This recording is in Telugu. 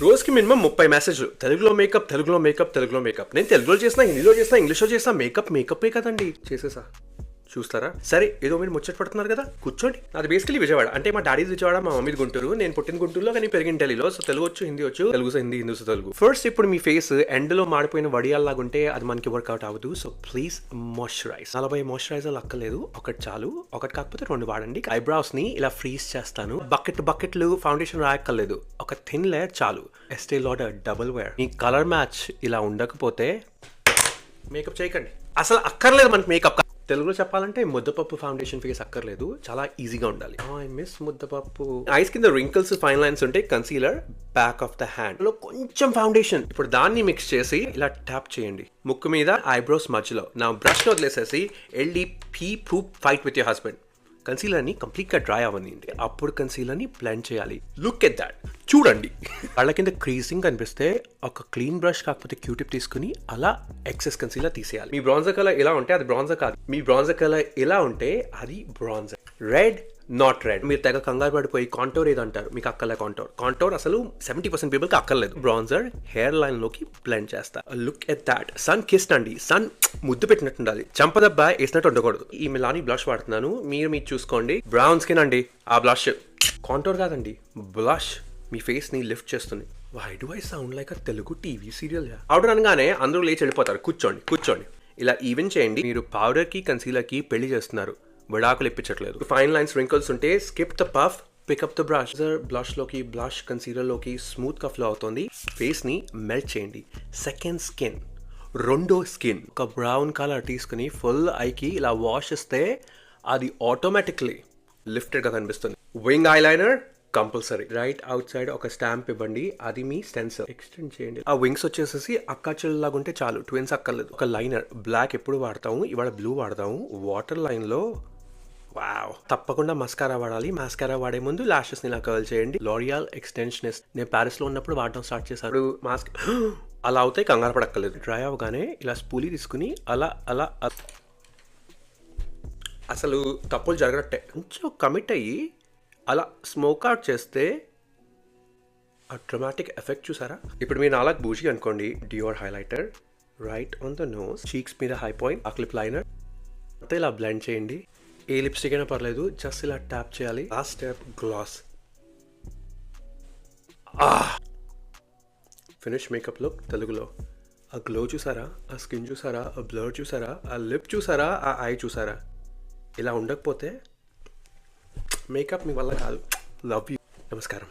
రోజుకి మినిమం 30 మెసేజ్లు తెలుగులో మేకప్ తెలుగులో మేకప్ తెలుగులో మేకప్. నేను తెలుగులో చేసిన, హిందీలో చేసిన, ఇంగ్లీష్లో చేసిన మేకప్ మేకప్పే కదండి. చేసేసా చూస్తారా? సరే, ఏదో మీరు ముచ్చట పడుతున్నారు కదా, కూర్చోండి. అది బేసికలీ విజయవాడ. అంటే మా డాడీది విజయవాడ, మా మమ్మీది గుంటూరు. నేను పుట్టిన గుంటూరులో కానీ పెరిగిన ఢిల్లీలో. సో తెలుగు వచ్చు, హిందీ వచ్చు. తెలుగు హిందీ, హిందీ తెలుగు. ఫస్ట్ ఇప్పుడు మీ ఫేస్ ఎండ్లో మాడిపోయిన వడియాల్లాగా ఉంటే అది మనకి వర్కౌట్ అవ్వదు. So please moisturise. 40 మాయిశ్చరైజర్లు అక్కర్లేదు, ఒకటి చాలు. ఒకటి కాకపోతే 2 వాడండి. ఐబ్రావ్స్ ని ఇలా ఫ్రీజ్ చేస్తాను. బకెట్లు ఫౌండేషన్ రాయక్కర్లేదు, ఒక థిన్ లేయర్ చాలు. ఎస్టే లాడర్ డబుల్ వేర్. మీ కలర్ మ్యాచ్ ఇలా ఉండకపోతే మేకప్ చేయకండి. అసలు అక్కర్లేదు మనకి మేకప్. తెలుగులో చెప్పాలంటే ముద్దపప్పు ఫౌండేషన్ ఫేస్ అక్కర్లేదు, చాలా ఈజీగా ఉండాలి. ఐ మిస్ ముద్దపప్పు. ఐస్ కింద రింకిల్స్, ఫైన్ లైన్స్ ఉంటే concealer back of the hand లో కొంచెం ఫౌండేషన్. ఇప్పుడు దాన్ని మిక్స్ చేసి ఇలా ట్యాప్ చేయండి ముక్కు మీద, ఐబ్రోస్ మధ్యలో. నా బ్రష్ వదిలేసేసి ఎల్డి పీ proof fight with your husband. కన్సీలర్ని కంప్లీట్గా డ్రై అవ్వనింది, అప్పుడు కన్సీలర్ని బ్లెండ్ చేయాలి. లుక్ ఎట్ దాట్, చూడండి. కళ్ళ కింద క్రీజింగ్ కనిపిస్తే ఒక క్లీన్ బ్రష్ కాకపోతే క్యూటిప్ తీసుకుని అలా ఎక్సెస్ కన్సీలర్ తీసేయాలి. మీ బ్రాన్జర్ కలర్ ఎలా ఉంటే అది బ్రాన్జర్ కాదు. మీ బ్రాన్జర్ కలర్ ఎలా ఉంటే అది బ్రాన్జర్. Red not red. మీరు తెగ కంగారు పడిపోయి కాంటోర్ ఏదో అంటారు, మీకు అక్కర్లే కాంటోర్ అసలు 70% పీపుల్కి అక్కర్లేదు. బ్రాన్జర్ హెయిర్ లైన్ లోకి బ్లెండ్ చేస్తా. Look at that. సన్ కిస్ట్ అండి, సన్ ముద్దు పెట్టినట్టు ఉండాలి, చంపదబ్బ వేసినట్టు ఉండకూడదు. ఈ మిలానీ బ్లష్ వాడుతున్నాను, మీరు చూసుకోండి. బ్రౌన్ స్కిన్ అండి, ఆ బ్లష్ కాంటోర్ కాదండి, బ్లష్ మీ ఫేస్ ని లిఫ్ట్ చేస్తుంది. Why do I sound like a Telugu TV serial? Order అనగానే అందరూ లేచి వెళ్ళిపోతారు. కూర్చోండి. ఇలా ఈవెన్ చేయండి. మీరు పౌడర్ కి కన్సీలర్ కి పెళ్లి చేస్తున్నారు, విడాకులు ఇప్పించట్లేదు. ఫైన్ లైన్స్, రింకిల్స్ ఉంటే skip the puff, pick up the brush. Blush లోకి, బ్లష్ కన్సీలర్ లోకి స్మూత్ గా ఫ్లో అవుతుంది. ఫేస్ ని మెల్ట్ చేయండి. సెకండ్ స్కిన్, రెండో స్కిన్. ఒక బ్రౌన్ కలర్ తీసుకుని ఫుల్ ఐకి ఇలా వాష్ చేస్తే అది ఆటోమేటిక్లీ లిఫ్టెడ్ గా కనిపిస్తుంది. Wing eyeliner compulsory. Right out side ఒక స్టాంప్ ఇవ్వండి, అది మీ స్టెన్సిల్. ఎక్స్టెండ్ చేయండి. ఆ వింగ్స్ వచ్చేసేసి అక్కా చెల్లాగా ఉంటే చాలు, ట్విన్స్ అక్కర్లేదు. ఒక లైనర్, బ్లాక్ ఎప్పుడు వాడతాము, ఇవాళ బ్లూ వాడతాము. వాటర్ లైన్ లో వావ్, తప్పకుండా మస్కారా వాడాలి. మస్కారా వాడే ముందు లాషెస్ ని ఇలా కర్ల్ చేయండి. లోరియాల్ ఎక్స్టెన్షనిస్ట్ నేను ప్యారిస్ లో ఉన్నప్పుడు వాడడం స్టార్ట్ చేశాను. మాస్క్ అలా అవుతాయి, కంగారు పడక్కర్లేదు. డ్రై అవగానే ఇలా స్పూలీ తీసుకుని అలా అసలు తప్పులు జరగనట్టే కొంచెం కమిట్ అయ్యి అలా స్మోక్ అవుట్ చేస్తే ఆ డ్రమాటిక్ ఎఫెక్ట్ చూసారా? ఇప్పుడు మీరు నాలాగ్ బూజీ అనుకోండి, Dior highlighter right on the nose, cheeks మీద హై పాయింట్, ఆ క్లిప్ లైనర్ అంతా ఇలా బ్లెండ్ చేయండి. ఏ లిప్స్టిక్ అయినా పర్లేదు, జస్ట్ ఇలా ట్యాప్ చేయాలి. Last step glass. Finish makeup look తెలుగులో. ఆ గ్లో చూసారా, ఆ స్కిన్ చూసారా, ఆ బ్లర్ చూసారా, ఆ లిప్ చూసారా, ఆ ఐ చూసారా? ఇలా ఉండకపోతే మేకప్ మీ వల్ల కాదు. Love you. నమస్కారం.